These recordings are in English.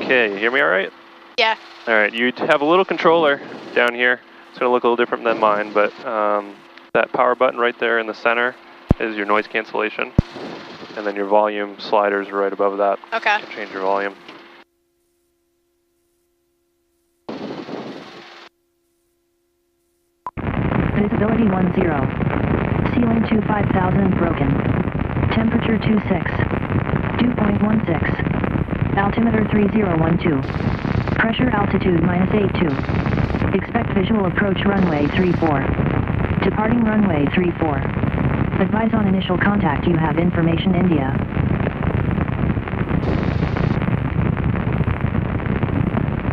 Okay, you hear me all right? Yeah. All right, you have a little controller down here. It's going to look a little different than mine, but that power button right there in the center is your noise cancellation. And then your volume sliders right above that. Okay. You can change your volume. Visibility 10. Ceiling 25,000 broken. Temperature 26. Dew point 16. Altimeter 3012. Pressure altitude -82. Expect visual approach runway 34. Departing runway 34. Advise on initial contact. You have information India.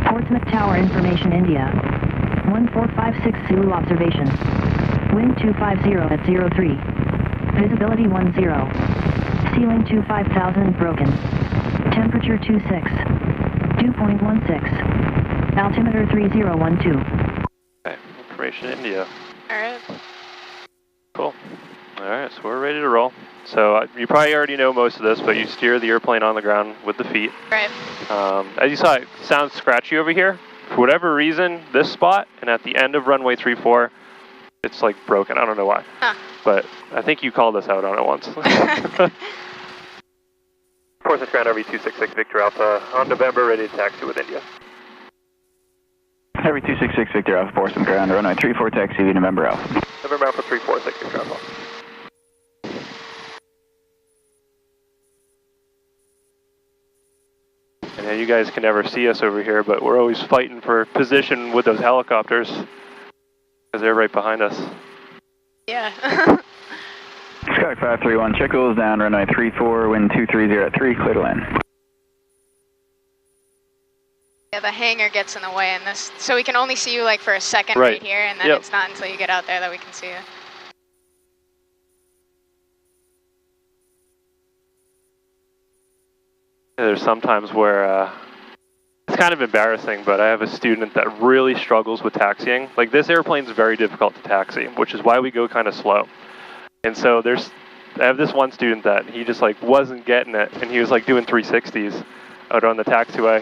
Portsmouth Tower information India. 1456 Zulu observation. Wind 250 at 03. Visibility 10. Ceiling 25,000 broken. Temperature 26. Dew point 16. Altimeter 3012. Okay, information India. Alright. Cool. Alright, so we're ready to roll. So you probably already know most of this, but you steer the airplane on the ground with the feet. Right. As you saw, it sounds scratchy over here. For whatever reason, this spot and at the end of runway 34, it's like broken. I don't know why. Huh. But I think you called us out on it once. Portsmouth Ground RV 266 Victor Alpha on November, ready to taxi with India. RV 266 Victor Alpha, Portsmouth Ground, runway 34 taxi with November Alpha. November Alpha 346 Victor Alpha. And yeah, you guys can never see us over here, but we're always fighting for position with those helicopters because they're right behind us. Yeah. Sky 531, check wheels down, runway 34, wind 230 at 3, clear to land. Yeah, the hangar gets in the way in this, so we can only see you like for a second right here, and then it's not until you get out there that we can see you. There's sometimes where it's kind of embarrassing, but I have a student that really struggles with taxiing. Like, this airplane's very difficult to taxi, which is why we go kind of slow. And so I have this one student that he just like wasn't getting it, and he was like doing 360s out on the taxiway.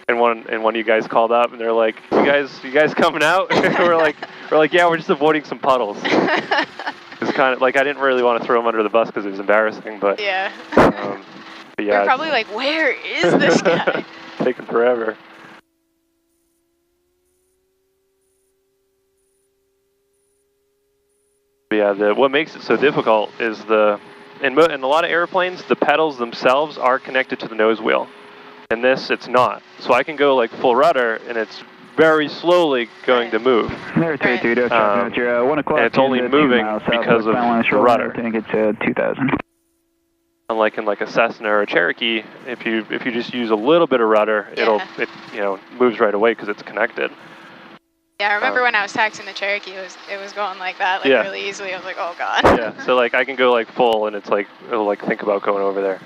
And one of you guys called up, and they're like, "You guys coming out?" we're like, "Yeah, we're just avoiding some puddles." It's kind of like I didn't really want to throw him under the bus because it was embarrassing, but yeah. But yeah, we're probably like, where is this guy? Taking forever. But yeah, what makes it so difficult is in a lot of airplanes, the pedals themselves are connected to the nose wheel. In this, it's not. So I can go like full rudder, and it's very slowly going to move. There, 32, you're 1 o'clock. And it's only moving because of the rudder. I think it's 2,000. Unlike in like a Cessna or a Cherokee, if you just use a little bit of rudder, it moves right away because it's connected. Yeah, I remember when I was taxiing the Cherokee, it was going like that, like really easily. I was like, oh god. Yeah, so like I can go like full, and it's like it'll like think about going over there.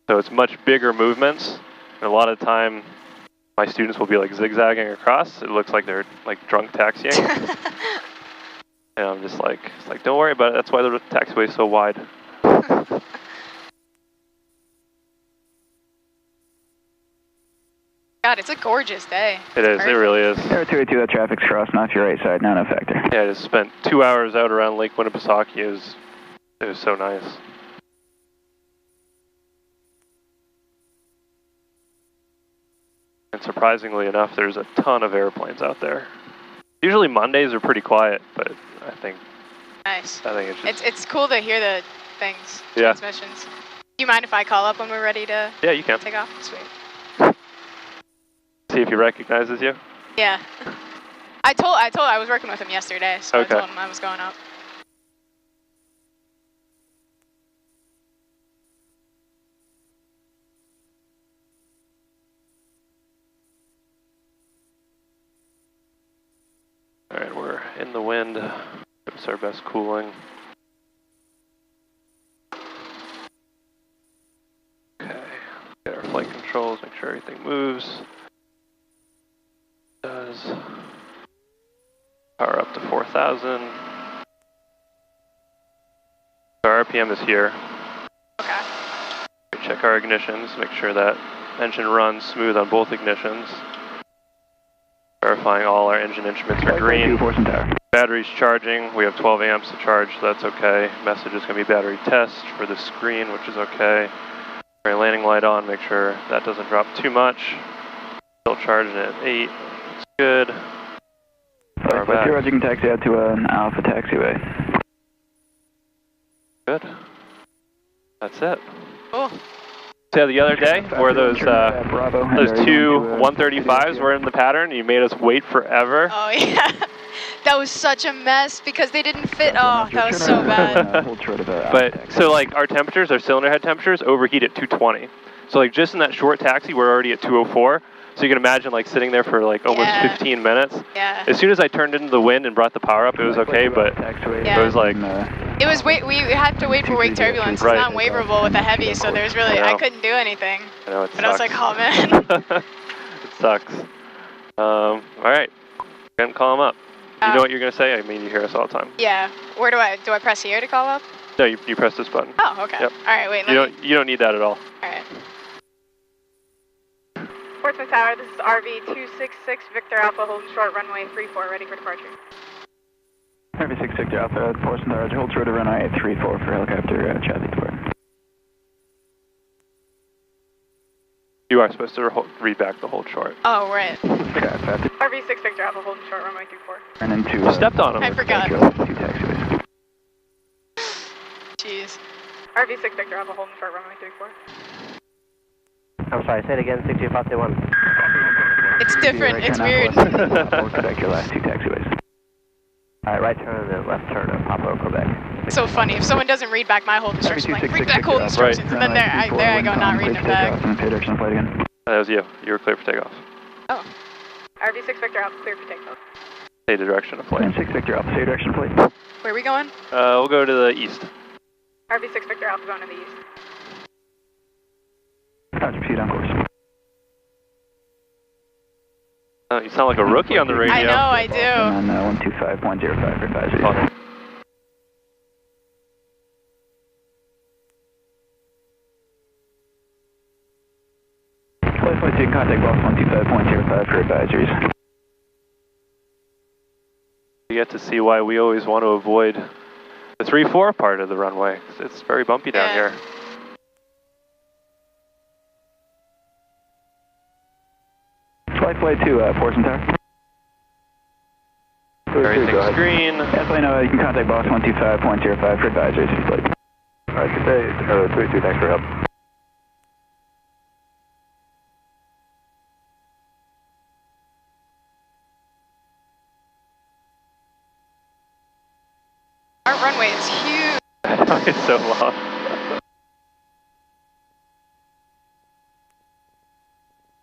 So it's much bigger movements, and a lot of the time, my students will be like zigzagging across. It looks like they're like drunk taxiing. And I'm just like, don't worry about it. That's why the taxiway is so wide. God, it's a gorgeous day. It is, it really is. Air 282, that traffic's crossing off your right side, no factor. Yeah, I just spent 2 hours out around Lake Winnipesaukee. It was so nice. And surprisingly enough, there's a ton of airplanes out there. Usually Mondays are pretty quiet, but I think... Nice. I think it's just... It's cool to hear the things, yeah. transmissions. Do you mind if I call up when we're ready to you can. take off? Sweet. See if he recognizes you? Yeah. I was working with him yesterday, so okay. I told him I was going up. Alright, we're in the wind. It's our best cooling. Okay, get our flight controls, make sure everything moves. Does. Power up to 4,000. Our RPM is here. Okay. We check our ignitions, make sure that engine runs smooth on both ignitions. Verifying all our engine instruments are green. Battery's charging. We have 12 amps to charge, so that's okay. Message is going to be battery test for the screen, which is okay. Landing light on, make sure that doesn't drop too much. Still charging at 8. It's good. You can taxi out to an Alpha taxiway. Good. That's it. Cool. So the other day, where those two 135s were in the pattern, you made us wait forever. Oh yeah, that was such a mess because they didn't fit. Oh, that was so bad. But so like our temperatures, our cylinder head temperatures, overheat at 220. So like just in that short taxi, we're already at 204. So you can imagine like sitting there for like almost 15 minutes. Yeah. As soon as I turned into the wind and brought the power up, it was okay, but it was like... It was we had to wait for wake turbulence. It's not waverable with the heavy, so there's really, I couldn't do anything. I know, it but sucks. I was like, oh man. It sucks. All right, go ahead and call them up. You know what you're going to say? I mean, you hear us all the time. Yeah. Where do I press here to call up? No, you press this button. Oh, okay. Yep. All right, wait. You don't need that at all. All right. Portsmouth Tower, this is RV266, Victor Alpha, holding short, runway 34, ready for departure. RV6 Victor Alpha, Portsmouth Tower, hold short of runway 34 for helicopter traffic support. You are supposed to read back the hold short. Oh, right. RV6 Victor Alpha, holding short, runway 34. And then two. You stepped on him. I forgot. Two taxiways. Jeez. RV6 Victor Alpha, holding short, runway 34. I'm sorry, say it again, 62521. It's different, it's weird. Quebec, your last two taxiways. Alright, right turn and then left turn at Papa, Quebec. It's so funny, if someone doesn't read back my hold instructions, like, read back hold instructions, and then there I go not reading them back. That was you. You were clear for takeoff. Oh. RV6 Victor Alpha, clear for takeoff. Stay the direction of flight. 6 Victor Alpha, stay direction of flight. Where are we going? We'll go to the east. RV6 Victor Alpha, going to the east. Roger, proceed on course. You sound like a rookie on the radio. I know, I do. And on 125.05 for advisory. Oh. Flight 2, contact boss 125.05 for advisories. You get to see why we always want to avoid the 3-4 part of the runway. It's very bumpy down here. Flight 2, Portsmouth Tower. Everything's green. Yes, I know. You can contact boss 125.05 for advisories. Alright, good day. 32, thanks for help. Our runway is huge. It's so long.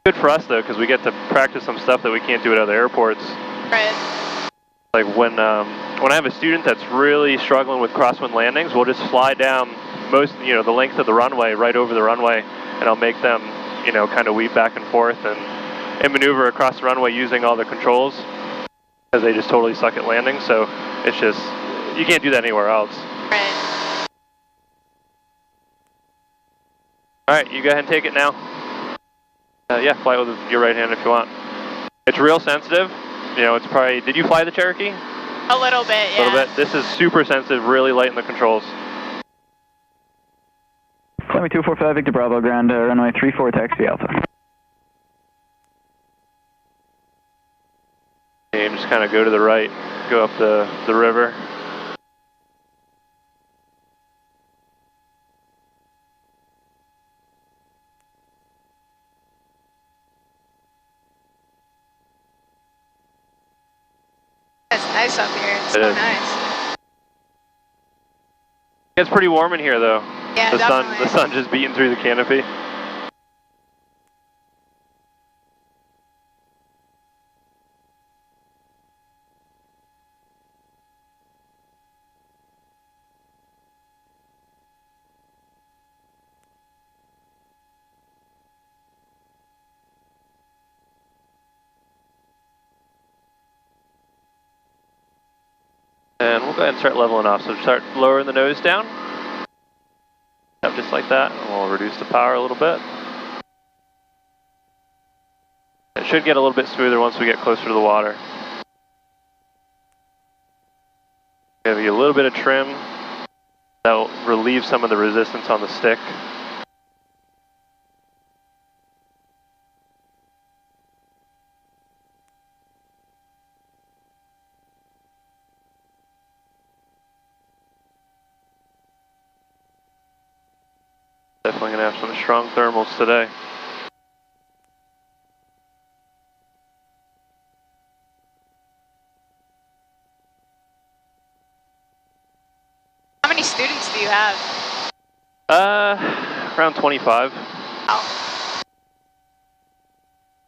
Good for us though, because we get to practice some stuff that we can't do at other airports. Right. Like when I have a student that's really struggling with crosswind landings, we'll just fly down the length of the runway, right over the runway, and I'll make them, kind of weave back and forth and maneuver across the runway using all the controls, because they just totally suck at landing. So it's just, you can't do that anywhere else. Right. All right, you go ahead and take it now. Yeah, fly with your right hand if you want. It's real sensitive. It's probably, did you fly the Cherokee? A little bit, yeah. A little bit. This is super sensitive, really light in the controls. Flight 245, Victor Bravo, ground, runway 34, taxi Alpha. And just kind of go to the right, go up the river. It's nice up here. It's so nice. It's pretty warm in here, though. Yeah, definitely. The sun just beating through the canopy. And we'll go ahead and start leveling off. So start lowering the nose down. Just like that. And we'll reduce the power a little bit. should get a little bit smoother once we get closer to the water. Give you a little bit of trim. That will relieve some of the resistance on the stick. Definitely going to have some strong thermals today. How many students do you have? Around 25. Oh.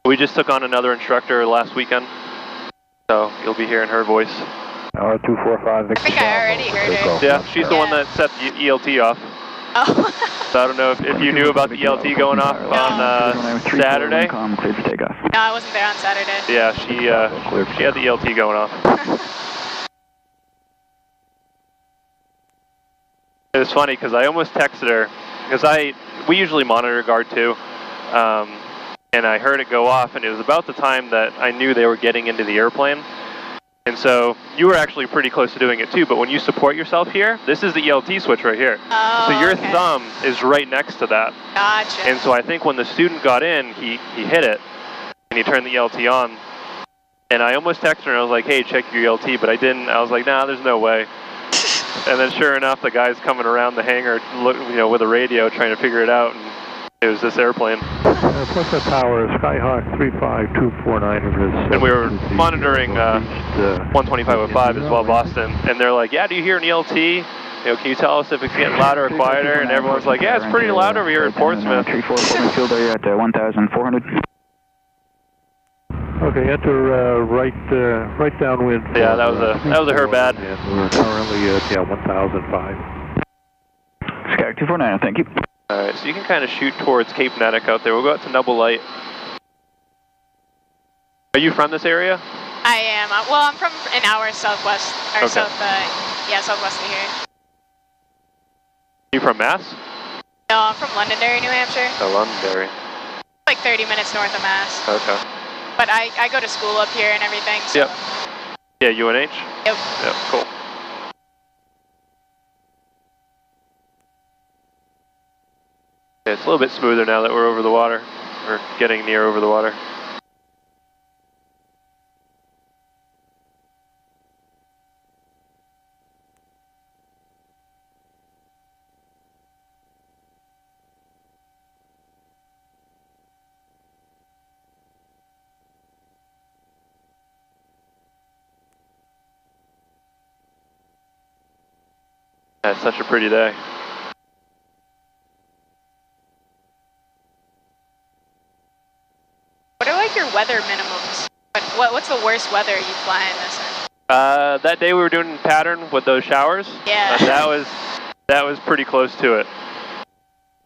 We just took on another instructor last weekend, so you'll be hearing her voice. R245 Victor. I think I already heard her. Yeah, she's the one that set the ELT off. Oh. So I don't know if you knew about the ELT going off on Saturday. Cleared for takeoff. No, I wasn't there on Saturday. Yeah, she had the ELT going off. It was funny because I almost texted her because we usually monitor guard too, and I heard it go off, and it was about the time that I knew they were getting into the airplane. And so you were actually pretty close to doing it too, but when you support yourself here, this is the ELT switch right here. Oh, so your okay. thumb is right next to that. Gotcha. And so I think when the student got in, he hit it, and he turned the ELT on. And I almost texted her, and I was like, hey, check your ELT, but I didn't. I was like, nah, there's no way. And then sure enough, the guy's coming around the hangar, with a radio trying to figure it out, and it was this airplane. Portsmouth Tower, Skyhawk 35249. And we were monitoring 125.5 as well, Boston, and they're like, yeah, do you hear an ELT? Can you tell us if it's getting louder or quieter? And everyone's like, yeah, it's pretty loud over here at Portsmouth. 34 field area at 1,400. Okay, enter right downwind. Yeah, that was a her bad. And we're currently at 1,005. Sky 249, thank you. All right, so you can kind of shoot towards Cape Natick out there. We'll go out to Double Light. Are you from this area? I am. Well, I'm from an hour southwest, or okay. southwest of here. You from Mass? No, I'm from Londonderry, New Hampshire. Oh, Londonderry. Like 30 minutes north of Mass. Okay. But I go to school up here and everything, so. Yep. Yeah, UNH? Yep. Yep, cool. Yeah, it's a little bit smoother now that we're over the water. We're getting near over the water. Yeah, it's such a pretty day. What are like your weather minimums? What's the worst weather you fly in this in? That day we were doing pattern with those showers. Yeah. That was pretty close to it.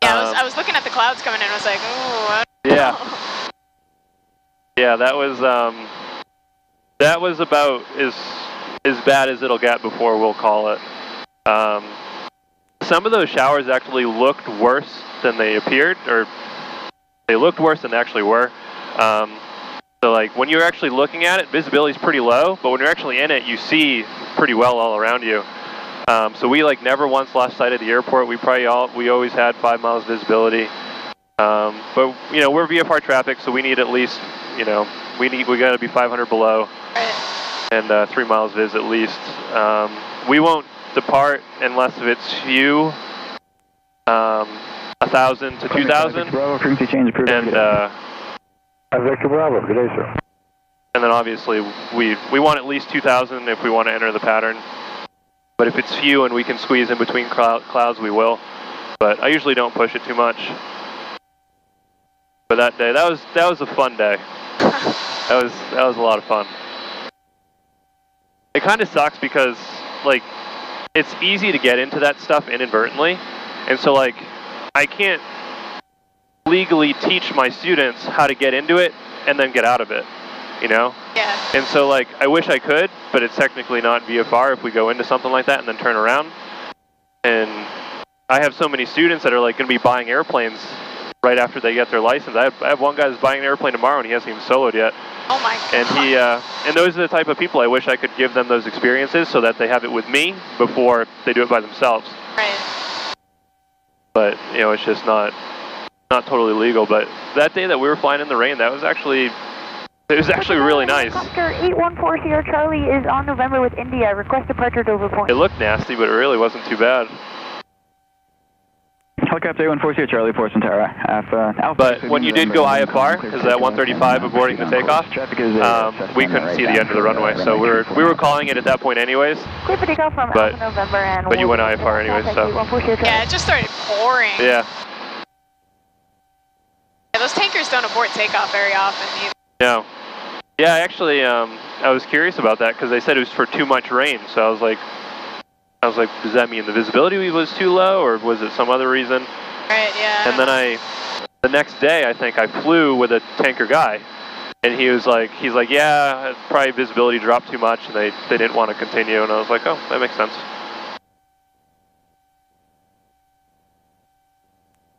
Yeah, I was looking at the clouds coming in. I was like, ooh. I don't know. Yeah, that was about as bad as it'll get before we'll call it. Some of those showers actually looked worse than they appeared, or they looked worse than they actually were. So like when you're actually looking at it, visibility's pretty low, but when you're actually in it, you see pretty well all around you. So we like never once lost sight of the airport. We always had 5 miles visibility. But we're VFR traffic, so we need at least, we got to be 500 below and 3 miles vis at least. We won't depart unless if it's few, 1,000 to 2,000. Bravo, frequency change approved. And Victor Bravo, good day, sir. And then obviously we want at least 2,000 if we want to enter the pattern. But if it's few and we can squeeze in between clouds, we will. But I usually don't push it too much. But that day, that was a fun day. That was a lot of fun. It kind of sucks because like it's easy to get into that stuff inadvertently, and so like I can't legally teach my students how to get into it and then get out of it, Yeah. And so like I wish I could, but it's technically not VFR if we go into something like that and then turn around. And I have so many students that are like going to be buying airplanes right after they get their license. I have one guy that's buying an airplane tomorrow and he hasn't even soloed yet. Oh my God. And and those are the type of people I wish I could give them those experiences so that they have it with me before they do it by themselves. Right. But you know, it's just not totally legal. But that day that we were flying in the rain, that was actually really nice. Helicopter 8140 Sierra Charlie is on November with India. Request departure Dover Point. It looked nasty, but it really wasn't too bad. Helicopter 8140 Sierra Charlie, Portsmouth Tower. Alpha. But when you did go IFR, because at 135 aborting the takeoff, we couldn't see the end of the runway, so we were calling it at that point anyways. Clear for takeoff from Alpha November and. But you went IFR anyways, so. Yeah, it just started pouring. Yeah. Those tankers don't abort takeoff very often either. No. Yeah, actually, I was curious about that because they said it was for too much rain. So I was like, does that mean the visibility was too low, or was it some other reason? Right. Yeah. And then the next day, I think I flew with a tanker guy, and he's like, yeah, probably visibility dropped too much, and they didn't want to continue. And I was like, oh, that makes sense.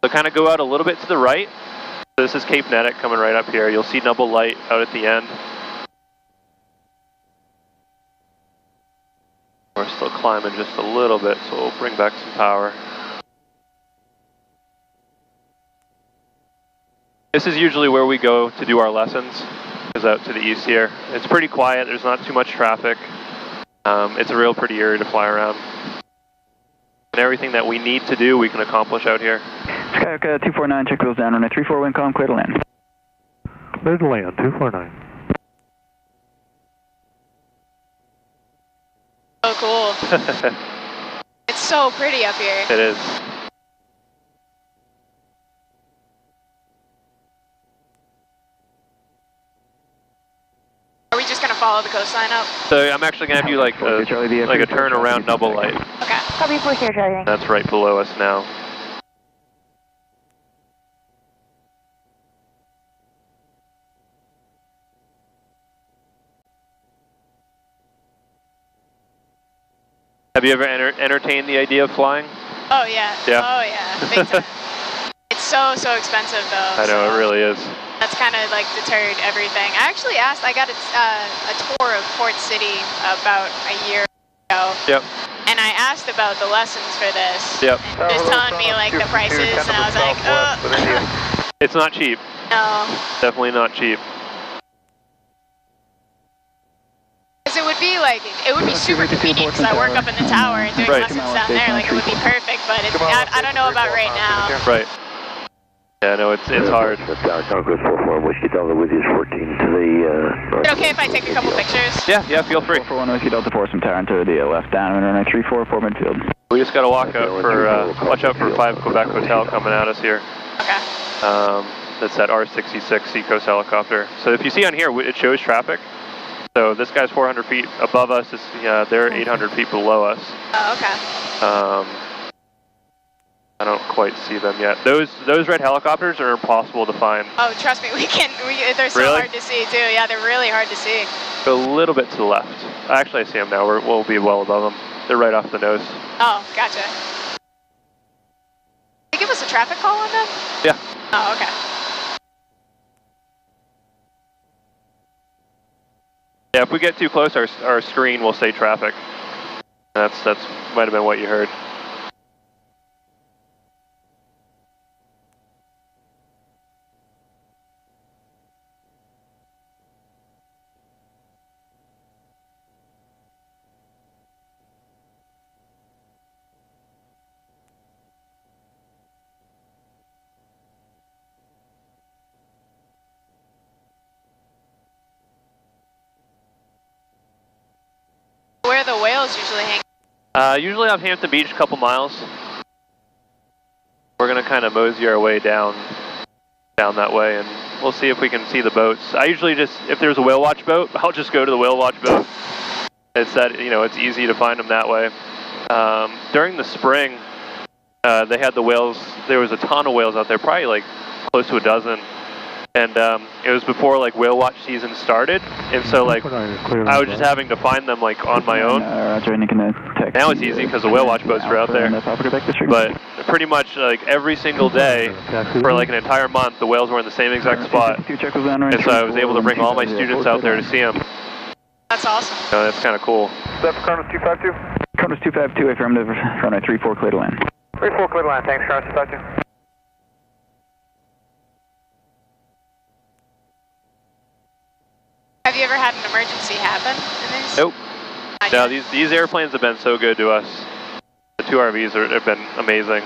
So kind of go out a little bit to the right. So this is Cape Netick coming right up here. You'll see double light out at the end. We're still climbing just a little bit, so we'll bring back some power. This is usually where we go to do our lessons, is out to the east here. It's pretty quiet, there's not too much traffic. It's a real pretty area to fly around. And everything that we need to do, we can accomplish out here. Skyhook 249, check wheels down, runway 34, wind calm, clear to land. Clear to land, 249. So cool. It's so pretty up here. It is. Are we just gonna follow the coastline up? So I'm actually gonna have you like a turn around double light. Okay. Copy 4 Sierra Charlie. That's right below us now. Have you ever entertained the idea of flying? Oh yeah. Yeah. Oh yeah. Big time. It's so expensive though. I know, it really is. That's kind of like deterred everything. I actually asked, I got a tour of Port City about a year ago. Yep. And I asked about the lessons for this. Yep. And just telling me like the prices, and I was like, It's not cheap. No. Definitely not cheap. Because it would be super convenient because I work up in the tower and doing lessons down there. Like it would be perfect, but it's, I don't know about right now. Right. Yeah, no, it's hard. Congress 44 Whiskey Delta with you 14 to the. Is it okay if I take a couple pictures? Yeah, feel free. 441 Whiskey Delta Portsmouth Tower into the left down, runway 34, for midfield. We just got to watch out for 5 Quebec Hotel coming at us here. Okay. That's that R66 Seacoast helicopter. So if you see on here, it shows traffic. So this guy's 400 feet above us. They're 800 feet below us. Oh, okay. I don't quite see them yet. Those red helicopters are impossible to find. Oh, trust me, they're so Really? hard to see too. Yeah, they're really hard to see. A little bit to the left. Actually, I see them now. We'll be well above them. They're right off the nose. Oh, gotcha. Can you give us a traffic call on them? Yeah. Oh, okay. Yeah, if we get too close, our screen will say traffic. That's might have been what you heard. Where the whales usually hang? Usually off Hampton Beach, a couple miles. We're gonna kind of mosey our way down that way, and we'll see if we can see the boats. I usually just, if there's a whale watch boat, I'll just go to the whale watch boat. It's that, it's easy to find them that way. During the spring, they had the whales. There was a ton of whales out there, probably like close to a dozen. And it was before like whale watch season started, and so like I was just having to find them like on my own. Now it's easy because the whale watch boats are out there. But pretty much like every single day for like an entire month, the whales were in the same exact spot, and so I was able to bring all my students out there to see them. That's awesome. That's kind of cool. Step Cronus 252. Cronus 252, affirmative, runway 34, clear to land. 34, clear to land, thanks, Cronus 252. Have you ever had an emergency happen in these? Nope. No, these airplanes have been so good to us. The two RVs have been amazing.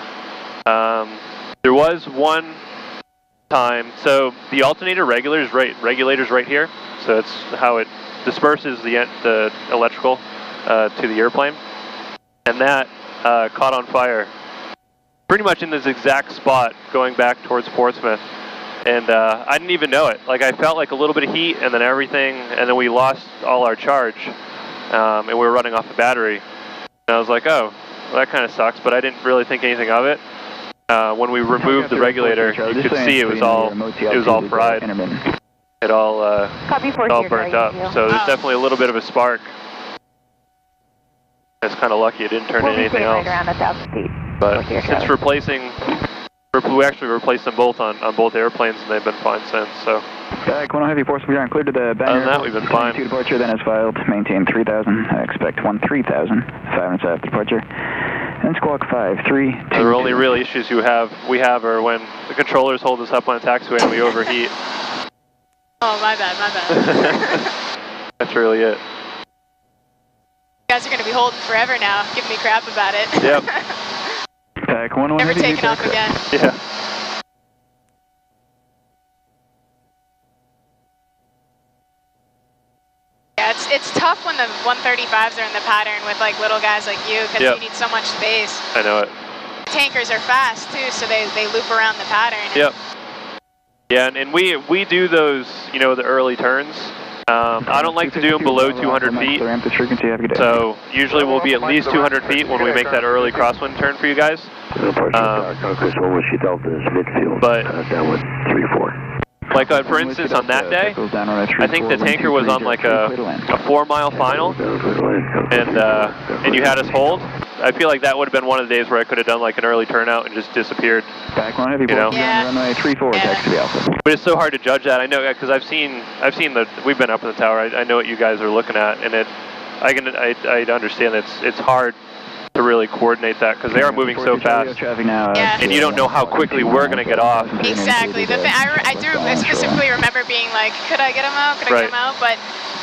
There was one time, so the alternator regulator's right here. So it's how it disperses the electrical to the airplane, and that caught on fire pretty much in this exact spot going back towards Portsmouth. And I didn't even know it. Like I felt like a little bit of heat, and then everything, and then we lost all our charge, and we were running off the battery. And I was like, oh, well, that kind of sucks, but I didn't really think anything of it. When we removed the regulator, you could see it was all fried. It all burnt up. So there's definitely a little bit of a spark. It's kind of lucky it didn't turn into anything else. But since we actually replaced them both on both airplanes, and they've been fine since. So. Back 10 heavy force, we are cleared to the banner. Other than that, we've been fine. Departure then is filed. Maintain 3000. I expect 13,000. 5 minutes after departure. And squawk 532. The only real issues we have are when the controllers hold us up on a taxiway and we overheat. Oh, my bad. That's really it. You guys are going to be holding forever now, giving me crap about it. Yep. Pack 101. Never taking off again. Yeah. Yeah, it's tough when the 135s are in the pattern with like little guys like you, because you need so much space. I know it. Tankers are fast too, so they loop around the pattern. Yep. Yeah, and we do those, the early turns. I don't like to do them below 200 feet, so usually we'll be at least 200 feet when we make that early crosswind turn for you guys. But like for instance on that day, I think the tanker was on like a 4-mile final, and you had us hold. I feel like that would have been one of the days where I could have done like an early turnout and just disappeared. Runway 34, taxi to Alpha. But it's so hard to judge that. I know because I've seen we've been up in the tower. I know what you guys are looking at, and I understand that it's hard to really coordinate that because they are moving so fast, and you don't know how quickly we're going to get off. Exactly. The thing I do specifically remember being like, could I get them out? Could I get them out? But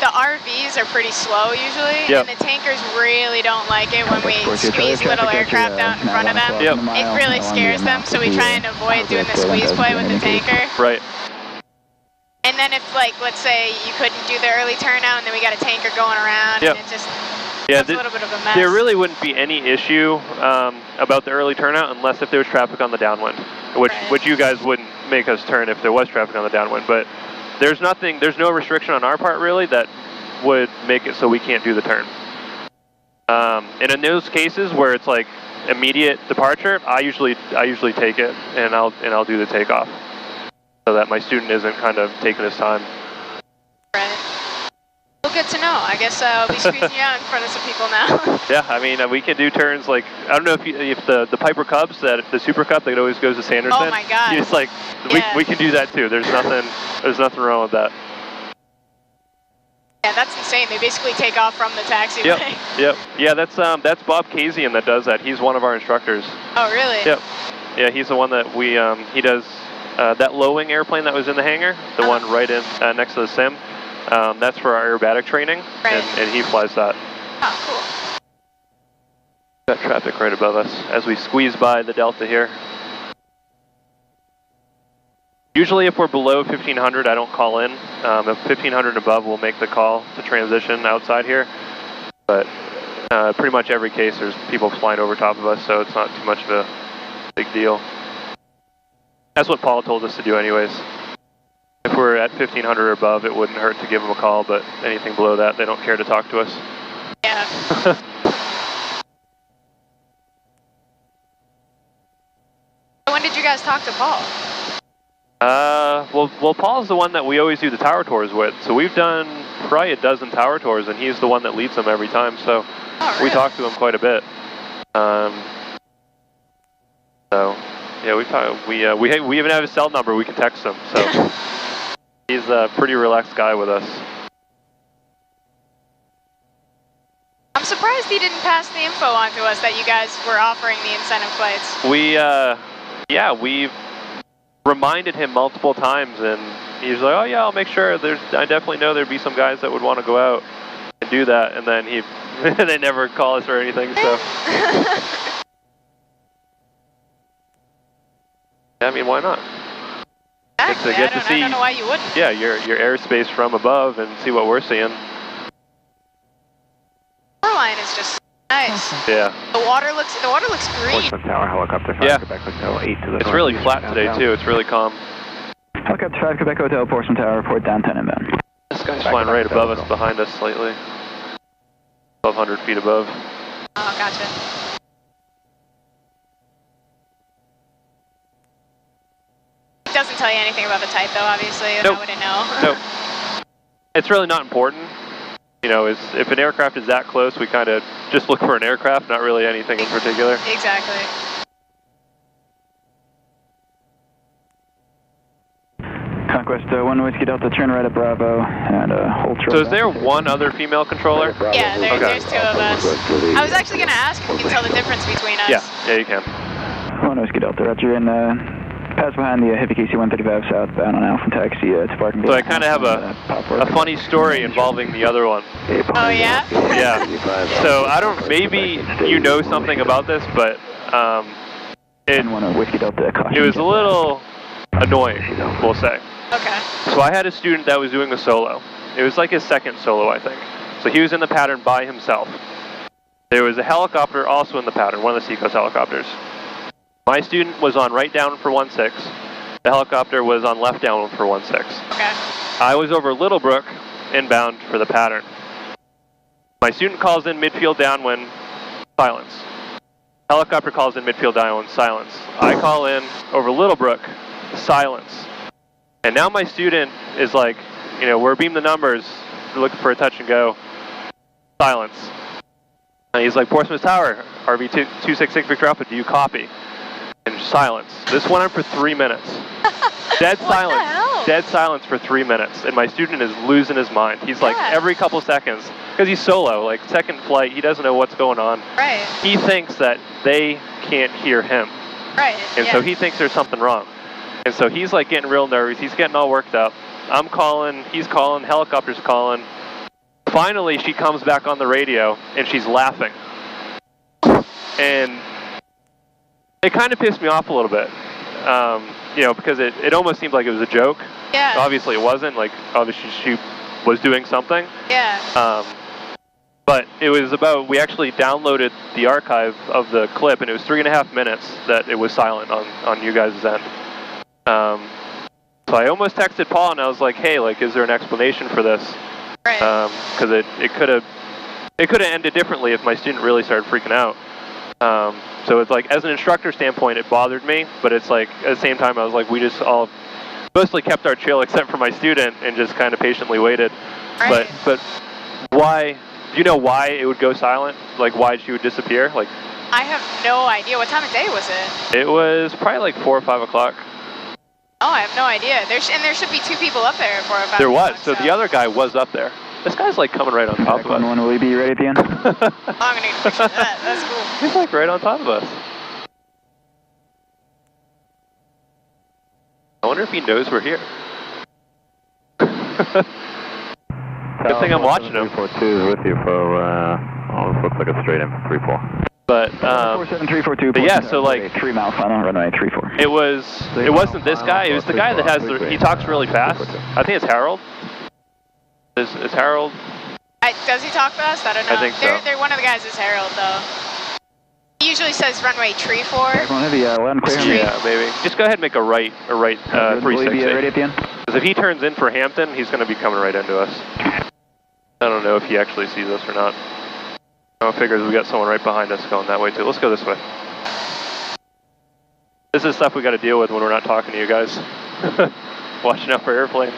the RVs are pretty slow usually, and the tankers really don't like it when we squeeze little aircraft out in front of them. It really scares them, so we try and avoid doing the squeeze play with the tanker. Right. And then if, like, let's say you couldn't do the early turnout, and then we got a tanker going around, and it just... Yeah, a little bit of a mess. There really wouldn't be any issue about the early turnout unless if there was traffic on the downwind, which you guys wouldn't make us turn if there was traffic on the downwind. But there's no restriction on our part really that would make it so we can't do the turn. And in those cases where it's like immediate departure, I usually take it and I'll do the takeoff, so that my student isn't kind of taking his time. Right. Well, good to know. I guess I'll be squeezing you out in front of some people now. Yeah, I mean, we can do turns like, I don't know if the Piper Cubs, the Super Cup that always goes to Sanderson. Oh my God. It's like, we can do that too. There's nothing wrong with that. Yeah, that's insane. They basically take off from the taxiway. Yep. Yeah, that's Bob Kazian that does that. He's one of our instructors. Oh, really? Yep. Yeah, he's the one that he does that low-wing airplane that was in the hangar, the one right in next to the sim. That's for our aerobatic training, and he flies that. Oh, cool. Got traffic right above us as we squeeze by the Delta here. Usually if we're below 1500, I don't call in. If 1500 above, we'll make the call to transition outside here. But pretty much every case, there's people flying over top of us, so it's not too much of a big deal. That's what Paul told us to do anyways. If we're at 1500 or above, it wouldn't hurt to give them a call, but anything below that, they don't care to talk to us. Yeah. When did you guys talk to Paul? Well, Paul's the one that we always do the tower tours with. So we've done probably a dozen tower tours, and he's the one that leads them every time. So we talk to him quite a bit. So yeah, we even have his cell number. We can text him. So he's a pretty relaxed guy with us. I'm surprised he didn't pass the info on to us that you guys were offering the incentive flights. We've reminded him multiple times, and he's like, oh yeah, I'll make sure. I definitely know there'd be some guys that would want to go out and do that, and then they never call us or anything, so. I mean, why not? Exactly. I don't know why you wouldn't. Yeah, your airspace from above and see what we're seeing. Shoreline is just nice. Yeah. The water looks green. Portsmouth Tower, helicopter 5, yeah. Quebec Hotel 8 to the It's really flat today too. It's really calm. Helicopter 5, Quebec Hotel, Portsmouth Tower, report downtown inbound. This guy's flying right above us, behind us slightly. 1,200 feet above. Oh, gotcha. It doesn't tell you anything about the type though, obviously. Nope. I wouldn't know. Nope. It's really not important. You know, if an aircraft is that close, we kind of just look for an aircraft, not really anything in particular. Exactly. Conquest 1 Whiskey Delta, turn right at Bravo, and hold short. So is there one other female controller? Yeah, there's two of us. I was actually going to ask if you can tell the difference between us. Yeah, you can. 1 Whiskey Delta, Roger, and pass behind the heavy KC 135 southbound on Alpha Taxi to parking. So I kind of have a funny story involving the other one. Oh yeah? Yeah. So I don't, maybe you know something about this, but it was a little annoying, we'll say. Okay. So I had a student that was doing a solo. It was like his second solo, I think. So he was in the pattern by himself. There was a helicopter also in the pattern, one of the Seacoast helicopters. My student was on right down for 16. The helicopter was on left down for 16. Okay. I was over Little Brook, inbound for the pattern. My student calls in midfield downwind, silence. Helicopter calls in midfield downwind, silence. I call in over Little Brook, silence. And now my student is like, you know, we're beam the numbers, we're looking for a touch and go, silence. And he's like, Portsmouth Tower, RV 266 Victor Alpha, do you copy? And silence. This went on for 3 minutes. Dead silence. What the hell? Dead silence for 3 minutes. And my student is losing his mind. He's like, every couple seconds, because he's solo, like second flight, he doesn't know what's going on. Right. He thinks that they can't hear him. Right. And so he thinks there's something wrong. And so he's like getting real nervous. He's getting all worked up. I'm calling, he's calling, helicopter's calling. Finally, she comes back on the radio and she's laughing. And it kind of pissed me off a little bit, you know, because it almost seemed like it was a joke. Yeah. Obviously it wasn't, like, obviously she was doing something. Yeah. But it was about, we actually downloaded the archive of the clip, and it was 3.5 minutes that it was silent on you guys' end. So I almost texted Paul, and I was like, hey, like, is there an explanation for this? Right. Because it could have ended differently if my student really started freaking out. So it's like, as an instructor standpoint, it bothered me, but it's like, at the same time, I was like, we just all mostly kept our chill except for my student and just kind of patiently waited. Right. But why, do you know why it would go silent? Like, why she would disappear? Like, I have no idea. What time of day was it? It was probably like 4 or 5 o'clock. Oh, I have no idea. And there should be 2 people up there at 4 or 5 There was, o'clock, so the other guy was up there. This guy's like coming right on top of us. Will he be ready at the end? Oh, I'm going to get a picture of that. That's cool. He's like right on top of us. I wonder if he knows we're here. Good thing I'm watching him. 342 is with you for, this looks like a straight in for 34. But, 47342. but yeah, so like, 3 mile final, runway 34. it wasn't this guy, it was the guy that has he talks really fast. I think it's Harold. Is Harold? Does he talk fast? I don't know. I think so. They're one of the guys is Harold, though. He usually says runway 34. Yeah, maybe. Just go ahead and make a right 360. Will he be ready at the end? Because if he turns in for Hampton, he's going to be coming right into us. I don't know if he actually sees us or not. I figures we got someone right behind us going that way too. Let's go this way. This is stuff we got to deal with when we're not talking to you guys. watching out for airplanes.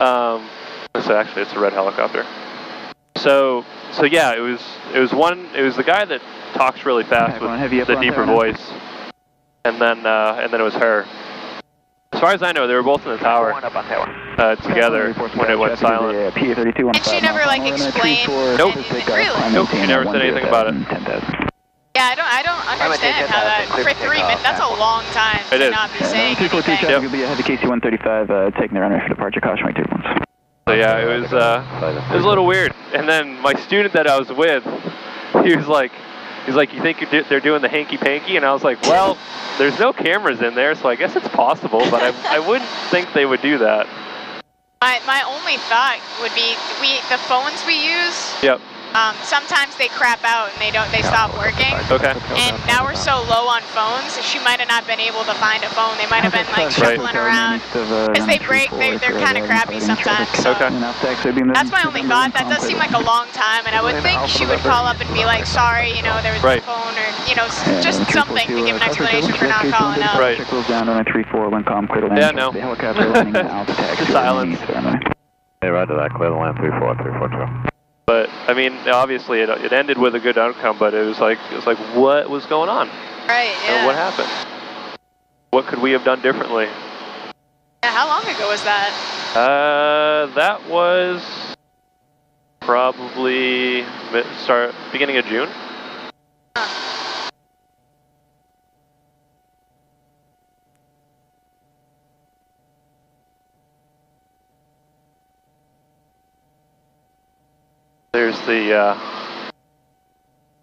So actually, it's a red helicopter. So yeah, it was the guy that talks really fast with the deeper voice, and then it was her. As far as I know, they were both in the tower together when it went silent. And she never like explained. Nope. Really? Nope. She never said anything about it. Yeah, I don't understand how that for 3 minutes. That's a long time to not be saying anything. Yep. Will be a heavy KC-135 taking the runway for departure. Caution right 31. So yeah, it was a little weird. And then my student that I was with, he's like, you think they're doing the hanky-panky? And I was like, well, there's no cameras in there, so I guess it's possible, but I wouldn't think they would do that. My only thought would be the phones we use. Yep. Sometimes they crap out and they stop working. Okay. And now we're so low on phones, she might have not been able to find a phone. They might have been like shuffling around. As they break, they're kind of crappy sometimes. So Okay. that's my only thought. That does seem like a long time, and I would think she would call up and be like, sorry, there was no phone, or just something to give an explanation for not calling up. Right. Yeah, no. Silence. Hey, roger that. Clear the land 34342. But I mean, obviously it ended with a good outcome, but it was like what was going on? Right. Yeah. What happened? What could we have done differently? Yeah, how long ago was that? That was probably beginning of June. Huh. There's the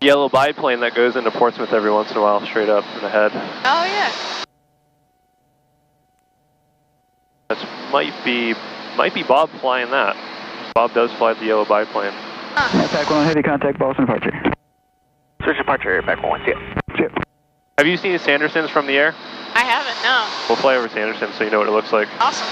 yellow biplane that goes into Portsmouth every once in a while, straight up in the head. Oh yeah. That might be Bob flying that. Bob does fly the yellow biplane. Pack 1 heavy contact, Boston departure. Search departure, Pack 1, see you. Have you seen Sanderson's from the air? I haven't, no. We'll fly over Sanderson so you know what it looks like. Awesome.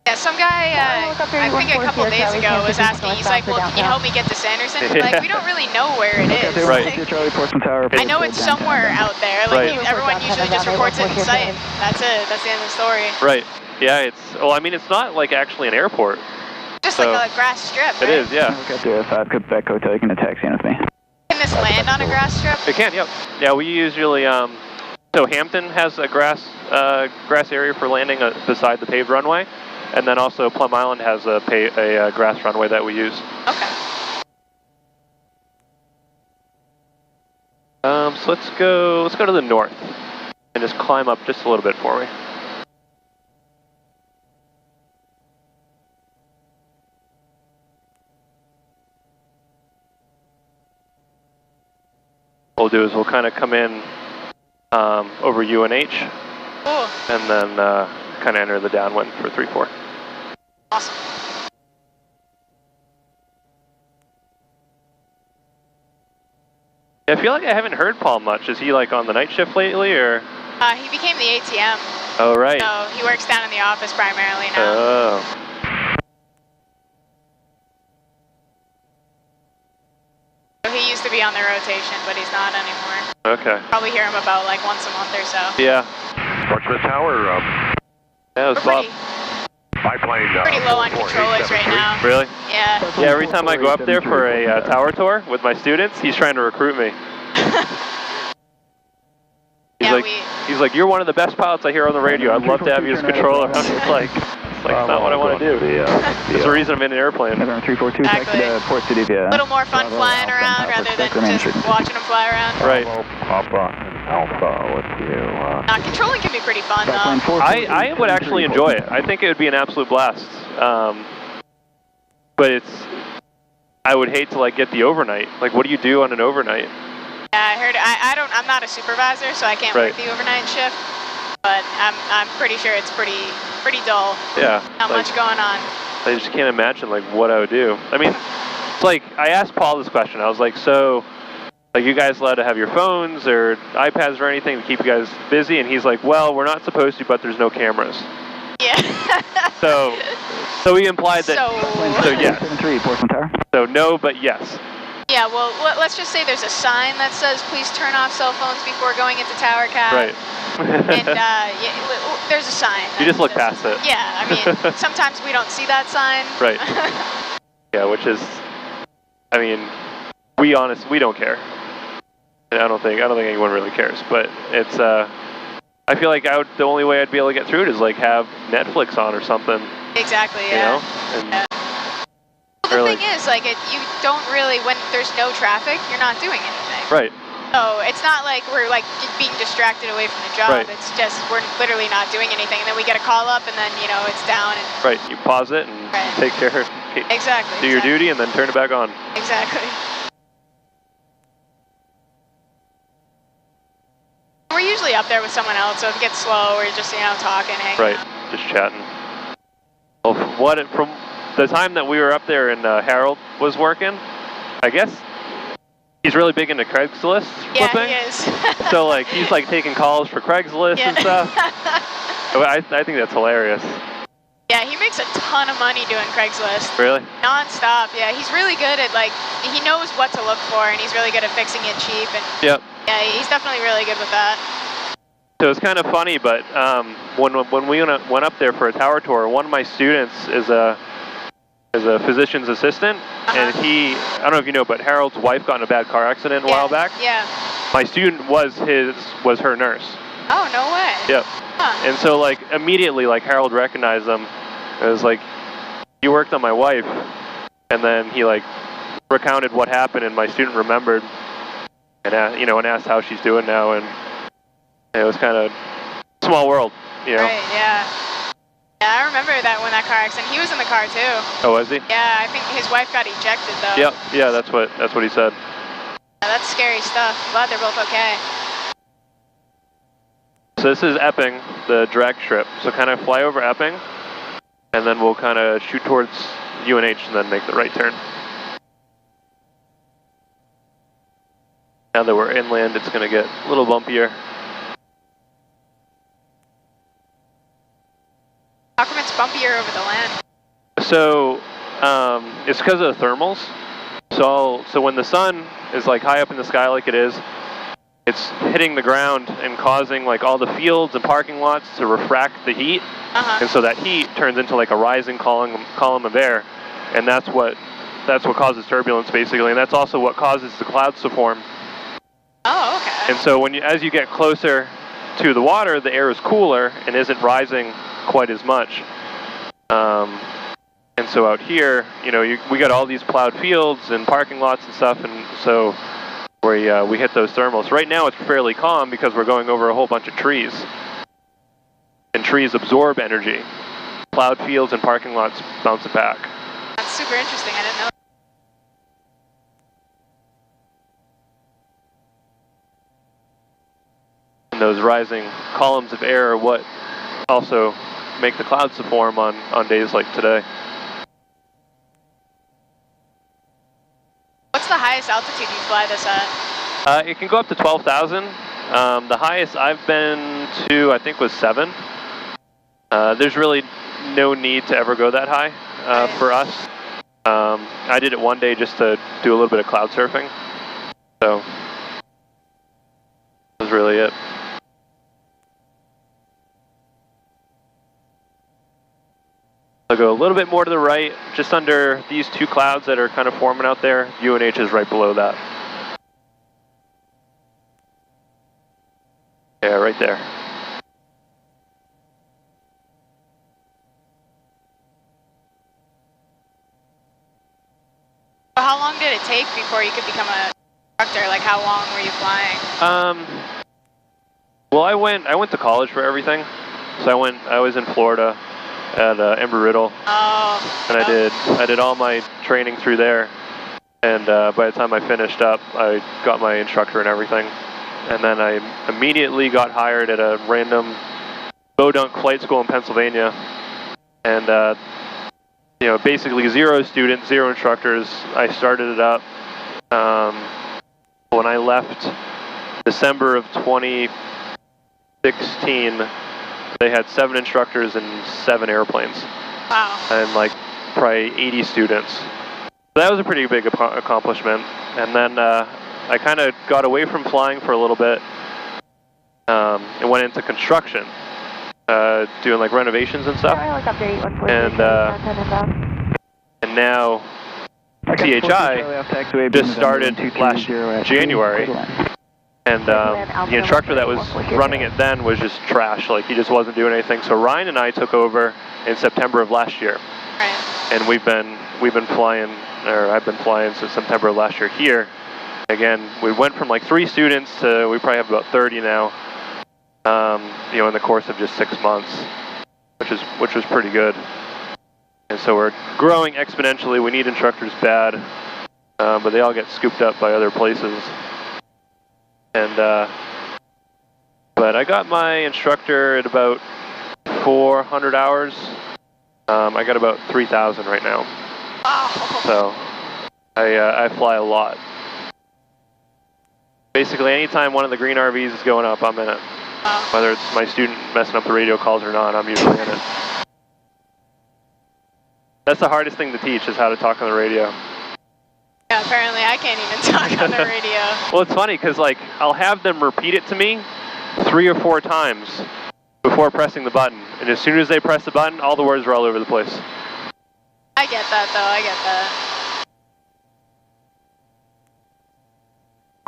Yeah, some guy, I think a couple days ago was asking, he's like, well, can you help me get to Sanderson? Like, we don't really know where it is. Right. Like, I know it's somewhere out there. Like, everyone usually just reports it in sight. That's it. That's the end of the story. Right. Yeah, it's not like actually an airport. Just like a grass strip, right? It is, yeah. Got to 5 Quebec Hotel, you can taxi in with me. Can this land on a grass strip? It can, yep. Yeah, we usually, so Hampton has a grass area for landing beside the paved runway. And then also Plum Island has a grass runway that we use. Okay. So let's go to the north and just climb up just a little bit for me. What we'll do is we'll kind of come in over UNH. Cool. And then kind of enter the downwind for 3-4. Awesome. I feel like I haven't heard Paul much. Is he like on the night shift lately, or? He became the ATM. Oh, right. So he works down in the office primarily now. Oh. So he used to be on the rotation, but he's not anymore. Okay. Probably hear him about like once a month or so. Yeah. Portsmouth Tower, Yeah, it was Bob. Pretty low on controllers right now. Really? Yeah. Yeah, every time I go up there for a tower tour with my students, he's trying to recruit me. He's like, you're one of the best pilots I hear on the radio. I'd love to have you as controller. I'm just like, it's not what I want to do. That's the reason I'm in an airplane. Exactly. A little more fun flying around rather than just watching them fly around. Right. Alpha with you. Controlling can be pretty fun though. I would actually enjoy it. I think it would be an absolute blast. But I would hate to like get the overnight. Like, what do you do on an overnight? Yeah, I heard. I'm not a supervisor, so I can't work the overnight shift. But I'm pretty sure it's pretty dull. Yeah. Not much going on. I just can't imagine like what I would do. I mean, it's like I asked Paul this question. I was like, so, like, you guys allowed to have your phones or iPads or anything to keep you guys busy? And he's like, well, we're not supposed to, but there's no cameras. Yeah. So he implied that. So yes. Portsmouth Tower. So no, but yes. Yeah, well, let's just say there's a sign that says please turn off cell phones before going into tower cap. Right. And there's a sign. You just look past it. Yeah, I mean, sometimes we don't see that sign. Right. Yeah, which is, I mean, we don't care. I don't think anyone really cares, but it's, I feel like the only way I'd be able to get through it is like have Netflix on or something. Exactly, yeah. You know? And well, the thing is, like, you don't really, when there's no traffic, you're not doing anything. Right. So it's not like we're like being distracted away from the job. Right. It's just we're literally not doing anything, and then we get a call up, and then it's down. And right. You pause it and take care. Exactly. Do your duty and then turn it back on. Exactly. We're usually up there with someone else, so if it gets slow, we're just talking, hanging out. Just chatting. Well, from the time that we were up there and Harold was working, I guess he's really big into Craigslist flipping. Yeah, he is. So like he's like taking calls for Craigslist and stuff. I think that's hilarious. Yeah, he makes a ton of money doing Craigslist. Really? Non-stop, yeah. He's really good at he knows what to look for, and he's really good at fixing it cheap. And yep. Yeah, he's definitely really good with that. So it's kind of funny, but when we went up there for a tower tour, one of my students is a physician's assistant, and I don't know if you know, but Harold's wife got in a bad car accident a while back. Yeah. My student was her nurse. Oh, no way. Yep. Huh. And so like immediately Harold recognized them. It was like, you worked on my wife, and then he like recounted what happened, and my student remembered, and and asked how she's doing now, and it was kind of small world, Right. Yeah. Yeah, I remember that when that car accident. He was in the car too. Oh, was he? Yeah, I think his wife got ejected though. Yep. Yeah, that's what he said. Yeah, that's scary stuff. Glad they're both okay. So this is Epping, the direct trip. So kind of fly over Epping, and then we'll kind of shoot towards UNH and then make the right turn. Now that we're inland, it's going to get a little bumpier. How come it's bumpier over the land? So it's because of the thermals. So when the sun is like high up in the sky like it is, it's hitting the ground and causing like all the fields and parking lots to refract the heat. And so that heat turns into like a rising column of air, and that's what causes turbulence basically, and that's also what causes the clouds to form. Oh, okay. And so as you get closer to the water, the air is cooler and isn't rising quite as much. And so out here, we got all these plowed fields and parking lots and stuff, and so we hit those thermals. Right now it's fairly calm because we're going over a whole bunch of trees. And trees absorb energy. Plowed fields and parking lots bounce it back. That's super interesting. I didn't know. And those rising columns of air are what also make the clouds to form on days like today. What's the highest altitude you fly this at? It can go up to 12,000. The highest I've been to, I think, was 7. There's really no need to ever go that high for us. I did it one day just to do a little bit of cloud surfing. So that was really it. I'll go a little bit more to the right, just under these two clouds that are kind of forming out there. UNH is right below that. Yeah, right there. How long did it take before you could become a instructor? Like, how long were you flying? Well, I went to college for everything. So I was in Florida at Embry-Riddle. Oh. And I did all my training through there. And by the time I finished up, I got my instructor and everything. And then I immediately got hired at a random Bodunk flight school in Pennsylvania. And basically 0 students, 0 instructors. I started it up when I left December of 2016. They had 7 instructors and 7 airplanes. Wow. And like probably 80 students. That was a pretty big accomplishment. And then I kind of got away from flying for a little bit and went into construction, doing like renovations and stuff. And now THI just started last January. And the instructor that was running it then was just trash, like he just wasn't doing anything. So Ryan and I took over in September of last year. And we've been flying, or I've been flying since September of last year here. Again, we went from like 3 students to we probably have about 30 now, you know, in the course of just 6 months, which was pretty good. And so we're growing exponentially. We need instructors bad, but they all get scooped up by other places. And but I got my instructor at about 400 hours. I got about 3,000 right now. So I fly a lot. Basically, anytime one of the green RVs is going up, I'm in it. Whether it's my student messing up the radio calls or not, I'm usually in it. That's the hardest thing to teach, is how to talk on the radio. Yeah, apparently I can't even talk on the radio. Well, it's funny because like I'll have them repeat it to me 3 or 4 times before pressing the button, and as soon as they press the button, all the words are all over the place. I get that though, I get that.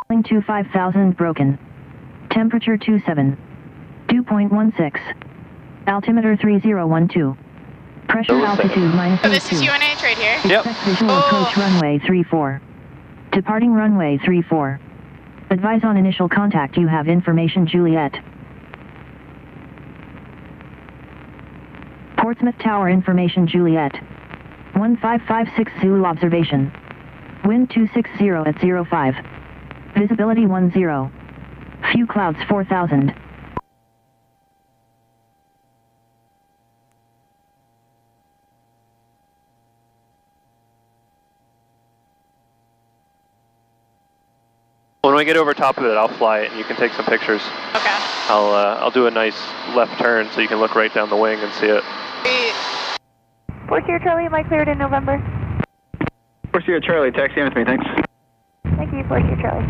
Calling to 5,000 broken. Temperature 27. 2.16. Altimeter 3012. Pressure altitude -32. So this is UNH right here? Yep. Visual approach runway 34. Departing runway 34. Advise on initial contact. You have information, Juliet. Portsmouth Tower information, Juliet. 1556 Zulu observation. Wind 260 at 05. Visibility 10. Few clouds 4,000. When we get over top of it, I'll fly it and you can take some pictures. Okay. I'll do a nice left turn so you can look right down the wing and see it. Force Sierra Charlie, am I cleared in November? Force Sierra Charlie, taxi in with me, thanks. Thank you, Force Sierra Charlie.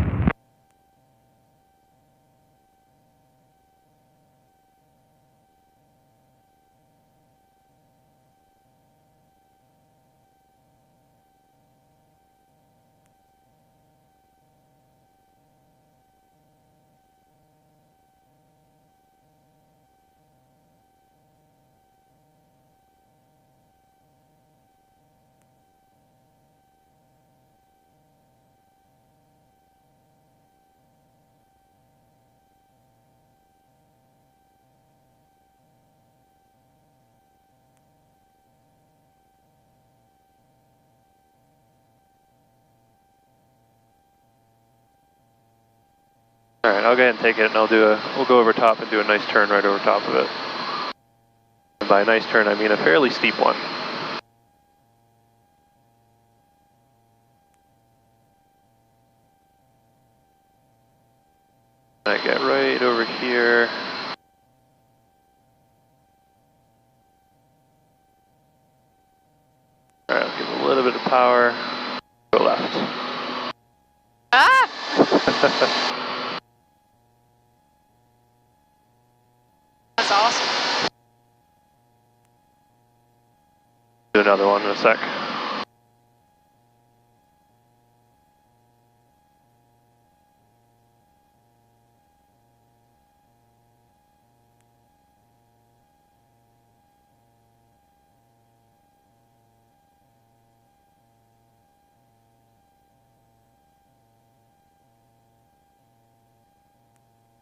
All right, I'll go ahead and take it, and we'll go over top and do a nice turn right over top of it. And by a nice turn, I mean a fairly steep one. I get right over here. All right, I'll give a little bit of power. Go left. Ah! That's awesome. Do another one in a sec.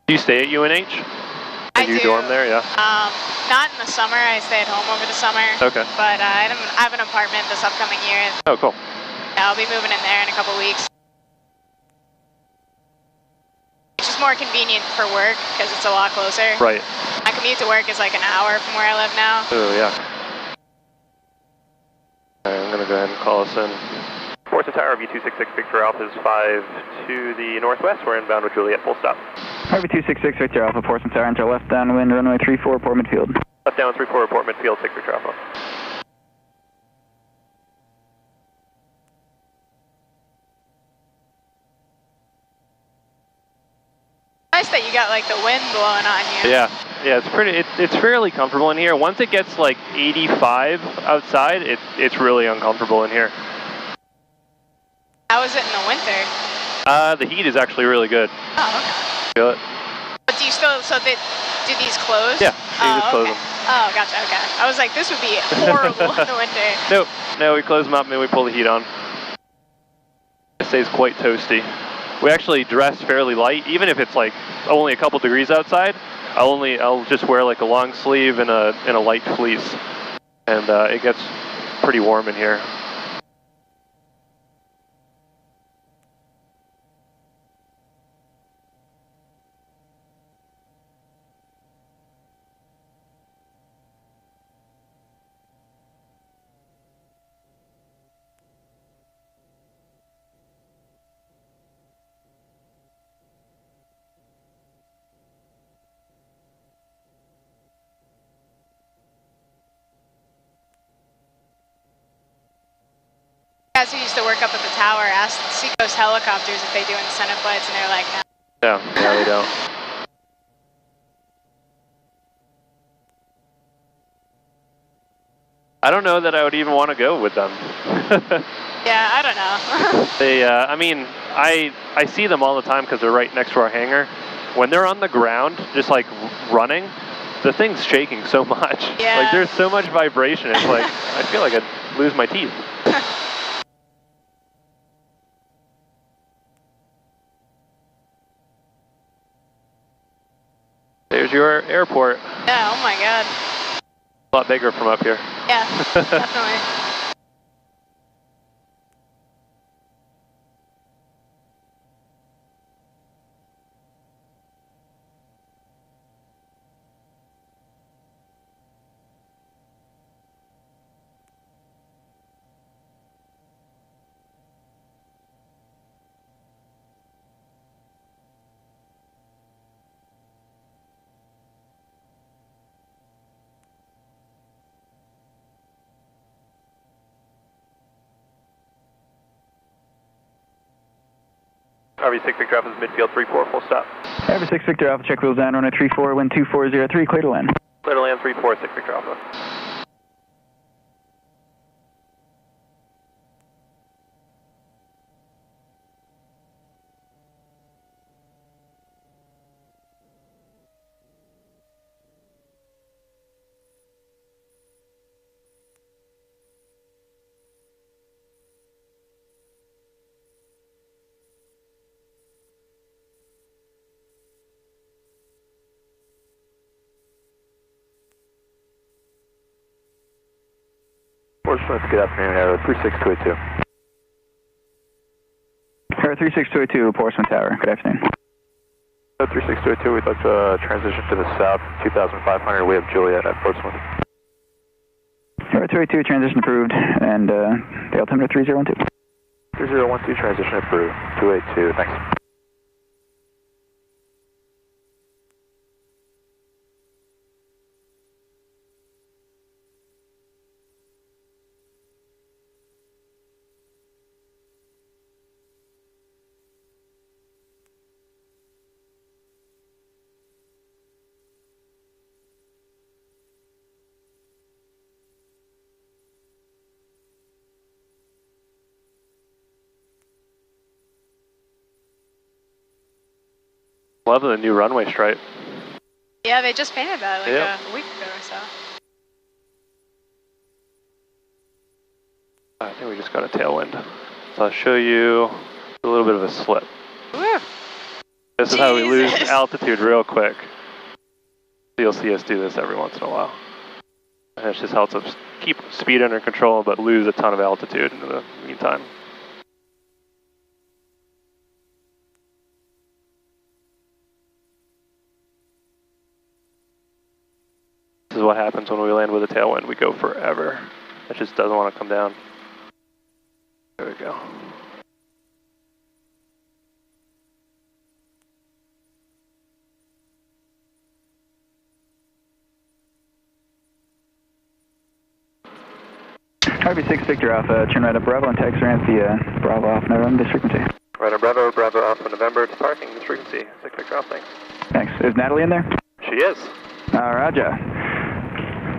Do you stay at UNH? I do. You dorm there, yeah? Not in the summer. I stay at home over the summer. Okay. But I have an apartment this upcoming year. Oh, cool. I'll be moving in there in a couple weeks. It's just more convenient for work because it's a lot closer. Right. My commute to work is like an hour from where I live now. Oh, yeah. All right, I'm going to go ahead and call us in. Portsmouth Tower, V266 Victor Alpha is 5 to the northwest. We're inbound with Juliet, full stop. RV266 Victor Alpha, Portsmouth Tower, enter left downwind, runway 34, Port Midfield. Left down 34, Port Midfield, take Victor Alpha. nice that you got like the wind blowing on you. Yeah, it's pretty. It's fairly comfortable in here. Once it gets like 85 outside, it's really uncomfortable in here. How is it in the winter? The heat is actually really good. Oh, okay. Feel it. But do you still, do these close? Yeah, you just close them. Oh, gotcha, okay. I was like, this would be horrible in the winter. No, we close them up and then we pull the heat on. It stays quite toasty. We actually dress fairly light, even if it's like only a couple degrees outside. I'll just wear like a long sleeve and a light fleece, and it gets pretty warm in here. Guys who used to work up at the tower asked Seacoast helicopters if they do incentive flights, and they're like, no. Yeah, they don't. I don't know that I would even want to go with them. Yeah, I don't know. They, I mean, I see them all the time because they're right next to our hangar. When they're on the ground, just like running, the thing's shaking so much. Yeah. Like there's so much vibration. It's like I feel like I'd lose my teeth. There's your airport. Yeah, oh my god. A lot bigger from up here. Yeah, definitely. RV6 Victor Alpha is midfield 34, full stop. RV6 Victor Alpha, check wheels down, runway 34, wind 2403, clear to land. Clear to land 346 Victor Alpha. Good afternoon, Aero 36282. Aero 36282, Portsmouth Tower, good afternoon. 36282, we'd like to transition to the south, 2500, we have Juliet at Portsmouth. Aero 282, transition approved, and the altimeter 3012. 3012, transition approved, 282, thanks. Love the new runway stripe. Yeah, they just painted that like a week ago or so. I think we just got a tailwind. So I'll show you a little bit of a slip. Woo. This is how we lose altitude real quick. You'll see us do this every once in a while. And it just helps us keep speed under control but lose a ton of altitude in the meantime. This is what happens when we land with a tailwind. We go forever. It just doesn't want to come down. There we go. RV6 Victor Alpha, turn right up Bravo and taxi ramp via Bravo Alpha November, this frequency. Right on Bravo, Bravo Alpha November, departing this frequency, 6 Victor Alpha, thanks. Is Natalie in there? She is. Roger.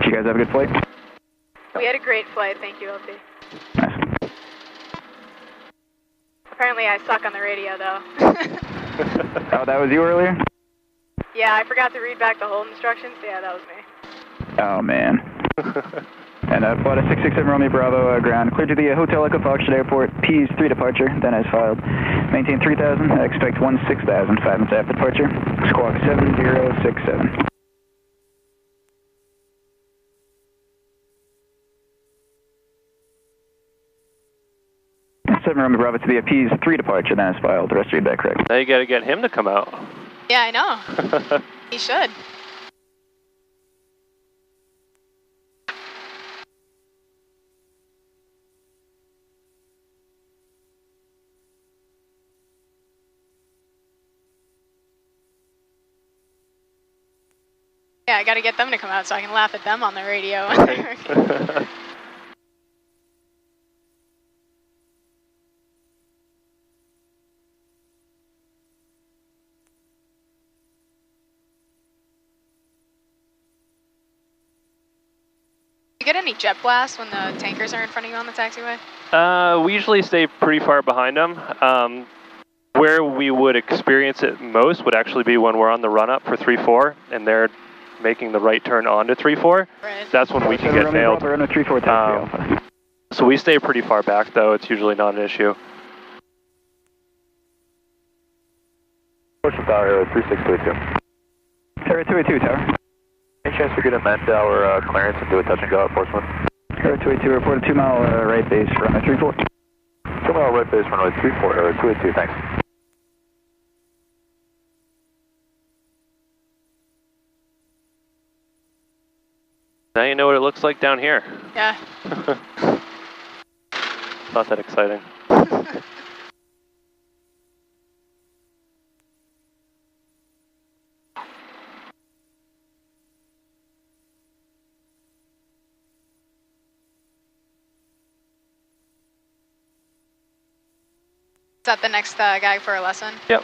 Did you guys have a good flight? We had a great flight, thank you, LT. Nice. Apparently I suck on the radio, though. Oh, that was you earlier? Yeah, I forgot to read back the hold instructions. Yeah, that was me. Oh, man. And Florida 667 Romeo Bravo, ground. Clear to the Hotel Echo Foxtrot Airport, P's 3 departure, then as filed. Maintain 3,000, expect 16,000, 5 minutes after departure. Squawk 7067. 7 Romeo Bravo to the P's 3 departure, then as filed. The rest read back correct. Now you gotta get him to come out. Yeah, I know. He should. Yeah, I gotta get them to come out so I can laugh at them on the radio. Right. You get any jet blast when the tankers are in front of you on the taxiway? We usually stay pretty far behind them. Where we would experience it most would actually be when we're on the run up for 3-4 and they're making the right turn onto 3-4. Right. That's when we can get nailed. So we stay pretty far back though, it's usually not an issue. Portsmouth Tower, 3622. Tower 282, Tower. Any chance we could amend our clearance and do a touch and go at Portsmouth? Tower 282, report a 2 mile right base runway 34. 2 mile right base runway 34, 282, thanks. Now you know what it looks like down here. Yeah. Not that exciting. Is that the next guy for a lesson? Yep.